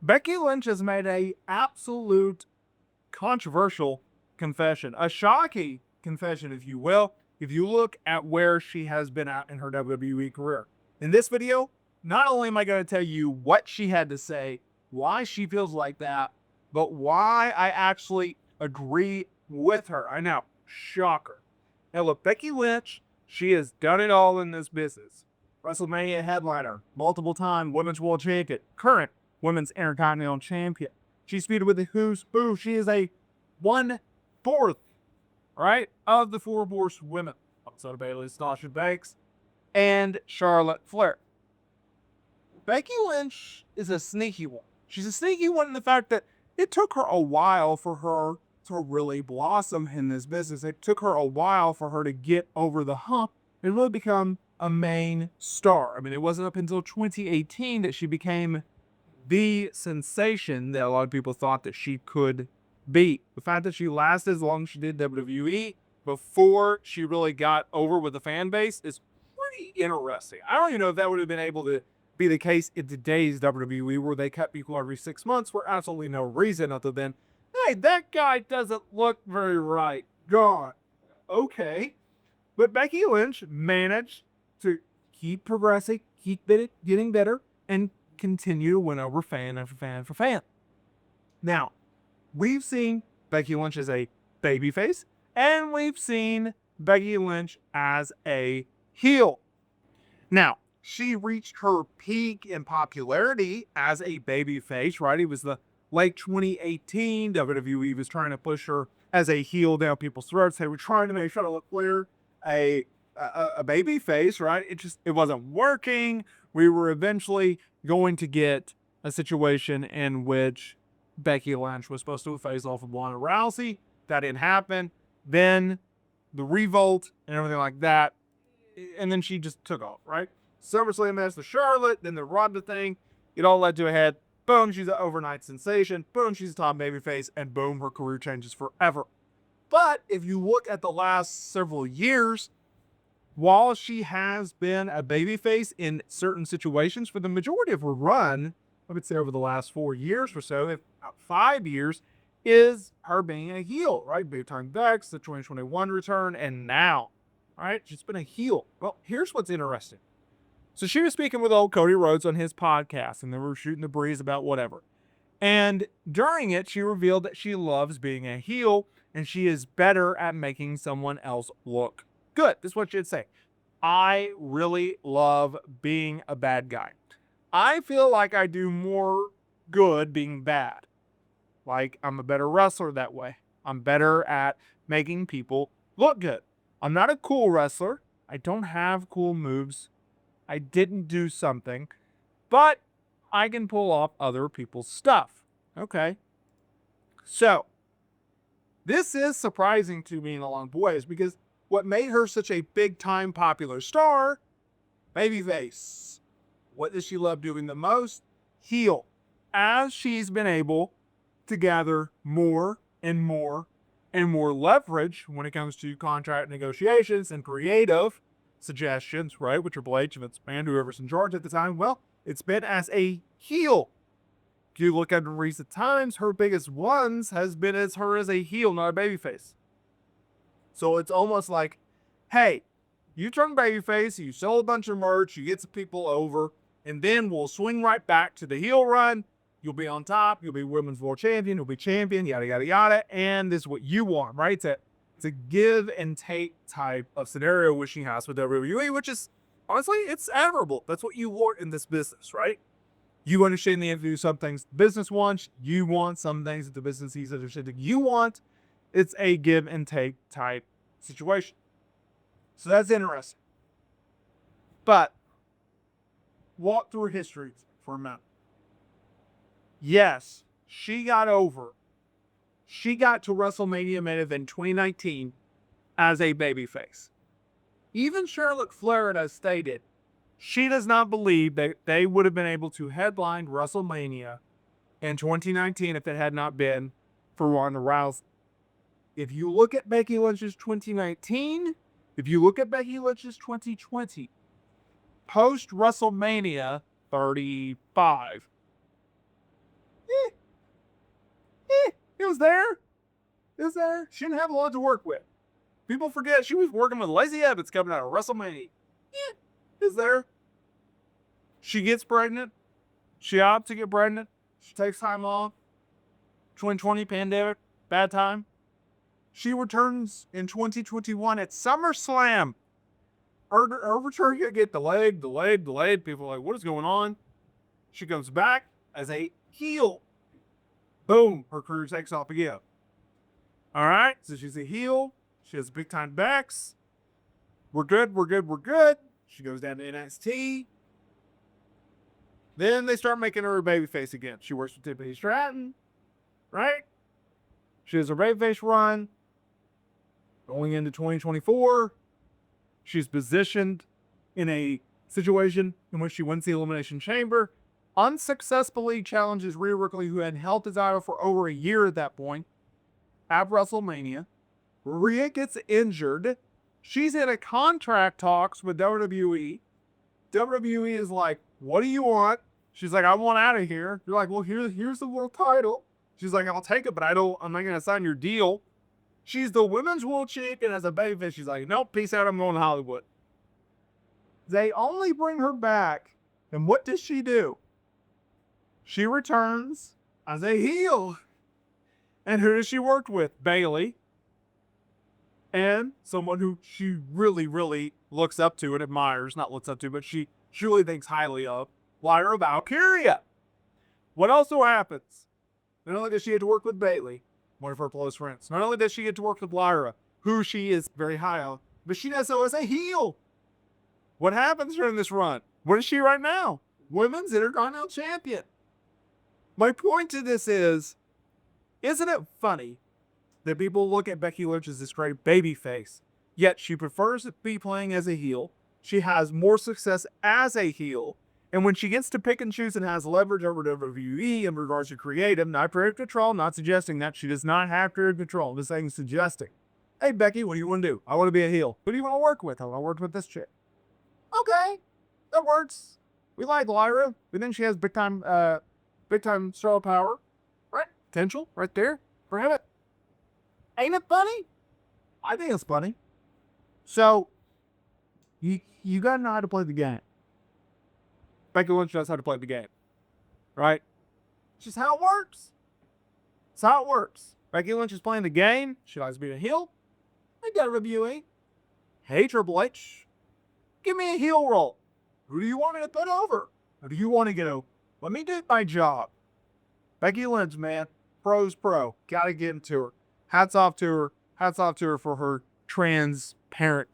Becky Lynch has made a absolute controversial confession, a shocking confession, if you will, if you look at where she has been at in her WWE career. In this video, not only am I going to tell you what she had to say, why she feels like that, but why I actually agree with her. I know, shocker. Now look, Becky Lynch, she has done it all in this business. WrestleMania headliner, multiple time women's world champion, current women's intercontinental champion. She's feuded with the Who's Who. She is a 1/4, right, of the four Force women. Outside of Bayley, Sasha Banks, and Charlotte Flair. Becky Lynch is a sneaky one. She's a sneaky one in the fact that it took her a while for her to really blossom in this business. It took her a while for her to get over the hump and really become a main star. I mean, it wasn't up until 2018 that she became the sensation that a lot of people thought that she could be. The fact that she lasted as long as she did WWE before she really got over with the fan base is pretty interesting. I don't even know if that would have been able to be the case in today's WWE, where they cut people every 6 months for absolutely no reason other than, hey, that guy doesn't look very right. Gone. Okay. But Becky Lynch managed to keep progressing, keep getting better, and continue to win over fan after fan after fan. Now, we've seen Becky Lynch as a babyface, and we've seen Becky Lynch as a heel. Now, she reached her peak in popularity as a babyface, right? It was the late 2018. WWE was trying to push her as a heel down people's throats. They were trying to make Charlotte Flair a babyface, right? It wasn't working. We were eventually going to get a situation in which Becky Lynch was supposed to face off of Ronda Rousey. That didn't happen. Then the revolt and everything like that. And then she just took off, right? SummerSlam match with Charlotte, then the Ronda thing. It all led to a head. Boom, she's an overnight sensation. Boom, she's a top babyface. And boom, her career changes forever. But if you look at the last several years, while she has been a babyface in certain situations for the majority of her run, I would say over the last 4 years or so, if about 5 years, is her being a heel, right? Big Time Becks, the 2021 return, and now, right? She's been a heel. Well, here's what's interesting. So she was speaking with old Cody Rhodes on his podcast, and they were shooting the breeze about whatever. And during it, she revealed that she loves being a heel, and she is better at making someone else look good. This is what she'd say. I really love being a bad guy. I feel like I do more good being bad. Like, I'm a better wrestler that way. I'm better at making people look good. I'm not a cool wrestler. I don't have cool moves. I didn't do something. But I can pull off other people's stuff. Okay. So, this is surprising to me in a lot of ways, because what made her such a big-time popular star? Babyface. What does she love doing the most? Heel. As she's been able to gather more and more and more leverage when it comes to contract negotiations and creative suggestions, right, with Triple H, Vince McMahon, whoever's in charge at the time, well, it's been as a heel. If you look at recent times, her biggest ones has been as her as a heel, not a babyface. So it's almost like, hey, you turn babyface, you sell a bunch of merch, you get some people over, and then we'll swing right back to the heel run. You'll be on top, you'll be women's world champion, you'll be champion, yada, yada, yada, and this is what you want, right? It's a give and take type of scenario which she has with WWE, which is, honestly, it's admirable. That's what you want in this business, right? You understand the do some things the business wants, you want some things that the business sees understanding you want. It's a give and take type situation. So that's interesting. But walk through history for a minute. Yes, she got over. She got to WrestleMania main event 2019 as a babyface. Even Charlotte Flair has stated she does not believe that they would have been able to headline WrestleMania in 2019 if it had not been for Ronda Rousey. If you look at Becky Lynch's 2019, if you look at Becky Lynch's 2020, post WrestleMania 35, was there. Is there? She didn't have a lot to work with. People forget she was working with Lacey Evans coming out of WrestleMania. Yeah. Is there? She gets pregnant. She opts to get pregnant. She takes time off. 2020 pandemic, bad time. She returns in 2021 at SummerSlam. Her return gonna get delayed. People are like, what is going on? She comes back as a heel. Boom, her career takes off again. All right, so she's a heel. She has big time Becks. We're good. She goes down to NXT. Then they start making her a babyface again. She works with Tiffany Stratton, right? She has her babyface run. Going into 2024, she's positioned in a situation in which she wins the Elimination Chamber, unsuccessfully challenges Rhea Ripley, who had held the title for over a year at that point, at WrestleMania. Rhea gets injured. She's in a contract talks with WWE. WWE is like, what do you want? She's like, I want out of here. You're like, well, here's the world title. She's like, I'll take it, but I'm not going to sign your deal. She's the women's world champion as a babyface. She's like, nope, peace out, I'm going to Hollywood. They only bring her back, and what does she do? She returns as a heel. And who does she work with? Bayley. And someone who she really, really looks up to and admires. Not looks up to, but she truly thinks highly of. Lyra Valkyria. What also happens? Not only does she get to work with Bayley, one of her close friends. Not only does she get to work with Lyra, who she is very high on, but she does so as a heel. What happens during this run? What is she right now? Women's Intercontinental Champion. My point to this is, isn't it funny that people look at Becky Lynch as this great baby face, yet she prefers to be playing as a heel. She has more success as a heel. And when she gets to pick and choose and has leverage over WWE in regards to creative, not creative control, not suggesting that she does not have creative control. I'm just saying suggesting. Hey, Becky, what do you want to do? I want to be a heel. Who do you want to work with? I want to work with this chick. Okay, that works. We like Lyra. We think she has big time star power. Right? Potential right there. Grab it. Ain't it funny? I think it's funny. So, you got to know how to play the game. Becky Lynch knows how to play the game. Right? It's just how it works. It's how it works. Becky Lynch is playing the game. She likes being a heel. I got a review. Hey, Triple H. Give me a heel role. Who do you want me to put over? Who do you want to get over? Let me do my job. Becky Lynch, man. Pro's pro. Gotta get into her. Hats off to her. Hats off to her for her transparent